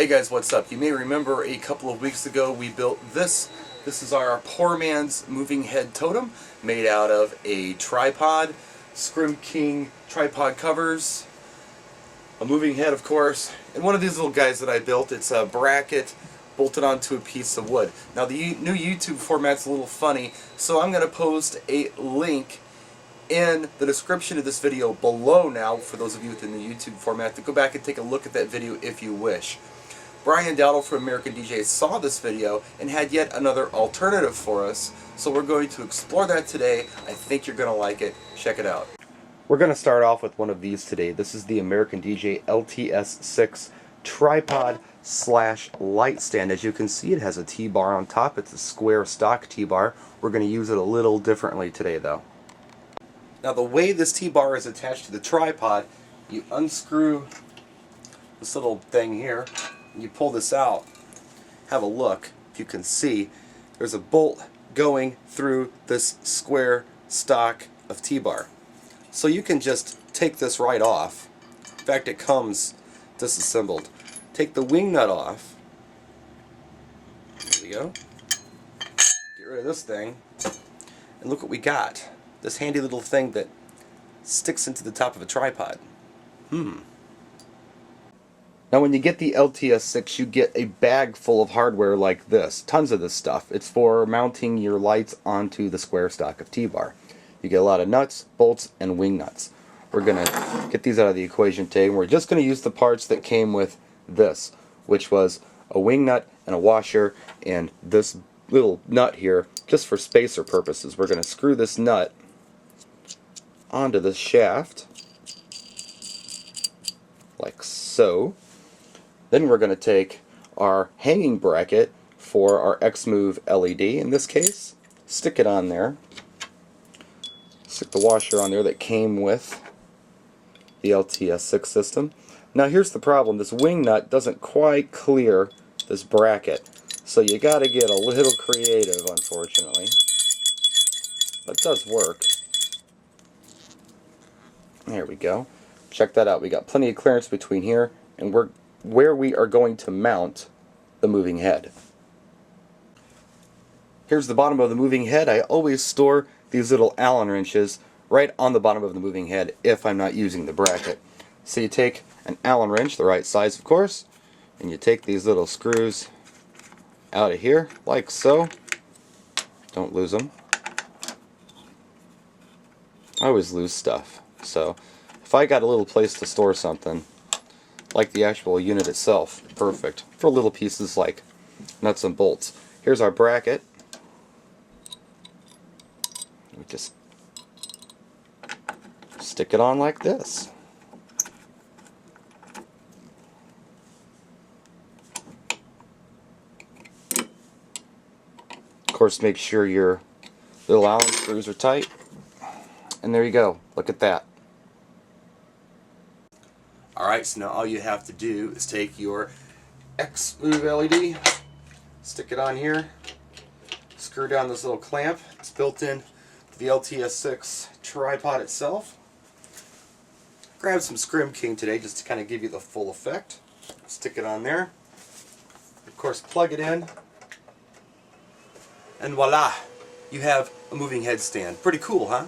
Hey guys, what's up? You may remember a couple of weeks ago we built this. This is our poor man's moving head totem made out of a tripod, skrim-king tripod covers, a moving head of course, and one of these little guys that I built. It's a bracket bolted onto a piece of wood. Now the new YouTube format's a little funny, so I'm going to post a link in the description of this video below now for those of you within the YouTube format to go back and take a look at that video if you wish. Brian Dowdle from American DJ saw this video and had yet another alternative for us, so we're going to explore that today. I think you're going to like it. Check it out. We're going to start off with one of these today. This is the American DJ LTS-6 Tripod / light stand. As you can see, it has a T-bar on top. It's a square stock T-bar. We're going to use it a little differently today though. Now the way this T-bar is attached to the tripod, you unscrew this little thing here, and you pull this out. Have a look. If you can see, there's a bolt going through this square stock of T-bar. So you can just take this right off. In fact, it comes disassembled. Take the wing nut off. There we go. Get rid of this thing. And look what we got. This handy little thing that sticks into the top of a tripod. Now when you get the LTS-6, you get a bag full of hardware like this. Tons of this stuff. It's for mounting your lights onto the square stock of T-bar. You get a lot of nuts, bolts, and wing nuts. We're going to get these out of the equation today, and we're just going to use the parts that came with this, which was a wing nut and a washer, and this little nut here, just for spacer purposes. We're going to screw this nut onto the shaft, like so. Then we're going to take our hanging bracket for our XMove LED, in this case, stick it on there, stick the washer on there that came with the LTS-6 system. Now here's the problem, this wing nut doesn't quite clear this bracket, so you got to get a little creative, unfortunately. But it does work. There we go. Check that out. We got plenty of clearance between here and where we are going to mount the moving head. Here's the bottom of the moving head. I always store these little Allen wrenches right on the bottom of the moving head if I'm not using the bracket. So you take an Allen wrench, the right size of course, and you take these little screws out of here like so. Don't lose them. I always lose stuff. So if I got a little place to store something, like the actual unit itself, perfect for little pieces like nuts and bolts. Here's our bracket. We just stick it on like this. Of course, make sure your little Allen screws are tight. And there you go. Look at that. Alright, so now all you have to do is take your XMove LED, stick it on here, screw down this little clamp. It's built in to the LTS-6 tripod itself. Grab some skrim-king today just to kind of give you the full effect. Stick it on there. Of course, plug it in. And voila! You have a moving head stand. Pretty cool, huh?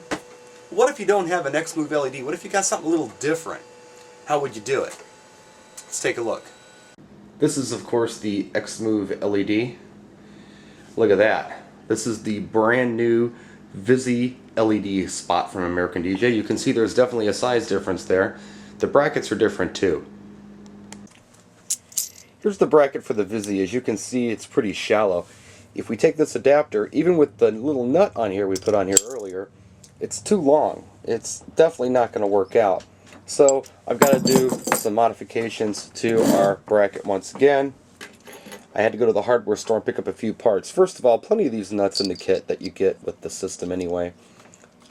What if you don't have an XMove LED? What if you got something a little different? How would you do it? Let's take a look. This is of course the XMove LED. Look at that. This is the brand new Vizi LED spot from American DJ. You can see there's definitely a size difference there. The brackets are different too. Here's the bracket for the Vizi. As you can see, it's pretty shallow. If we take this adapter, even with the little nut on here we put on here earlier, it's too long. It's definitely not going to work out. So I've got to do some modifications to our bracket once again. I had to go to the hardware store and pick up a few parts. First of all, plenty of these nuts in the kit that you get with the system anyway.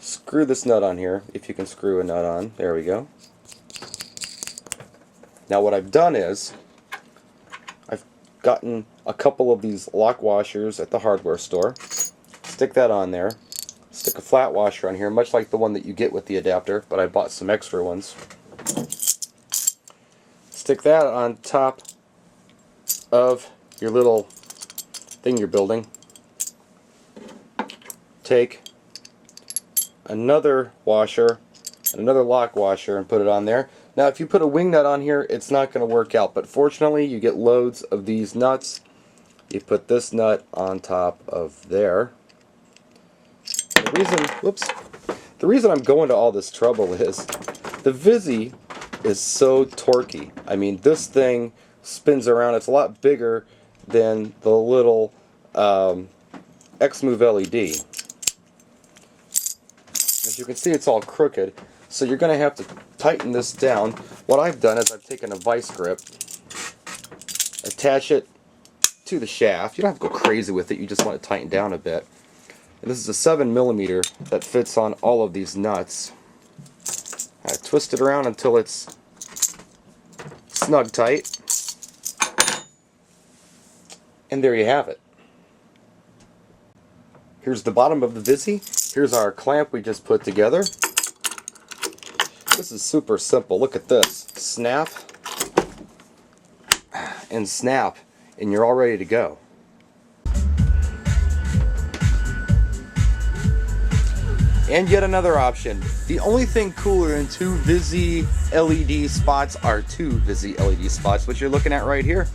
Screw this nut on here, if you can screw a nut on. There we go. Now what I've done is, I've gotten a couple of these lock washers at the hardware store. Stick that on there. Stick a flat washer on here, much like the one that you get with the adapter, but I bought some extra ones. Stick that on top of your little thing you're building, take another washer and another lock washer and put it on there. Now if you put a wing nut on here, it's not going to work out, but fortunately you get loads of these nuts. You put this nut on top of there. The reason I'm going to all this trouble is the Vizi is so torquey. I mean, this thing spins around. It's a lot bigger than the little XMove LED. As you can see, it's all crooked, so you're going to have to tighten this down. What I've done is I've taken a vice grip, attach it to the shaft. You don't have to go crazy with it, you just want to tighten down a bit. And this is a 7mm that fits on all of these nuts. I twist it around until it's snug tight. And there you have it. Here's the bottom of the Vizi. Here's our clamp we just put together. This is super simple. Look at this. Snap and snap, and you're all ready to go. And yet another option. The only thing cooler than two Vizi LED spots are two Vizi LED spots, which you're looking at right here.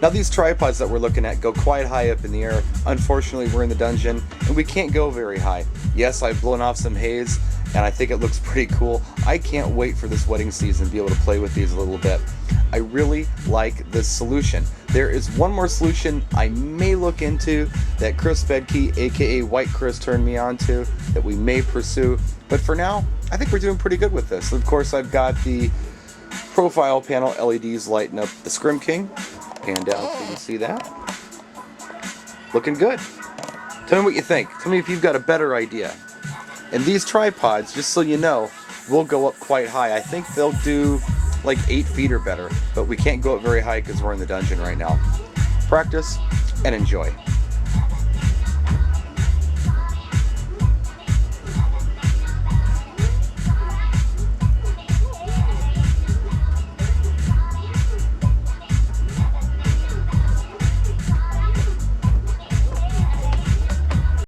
Now these tripods that we're looking at go quite high up in the air. Unfortunately, we're in the dungeon and we can't go very high. Yes, I've blown off some haze and I think it looks pretty cool. I can't wait for this wedding season to be able to play with these a little bit. I really like this solution. There is one more solution I may look into that Chris Bedke, aka White Chris, turned me on to, that we may pursue. But for now, I think we're doing pretty good with this. Of course, I've got the profile panel LEDs lighting up the skrim-king. Pan down so you can see that. Looking good. Tell me what you think. Tell me if you've got a better idea. And these tripods, just so you know, will go up quite high. I think they'll do like 8 feet or better, but we can't go up very high because we're in the dungeon right now. Practice and enjoy.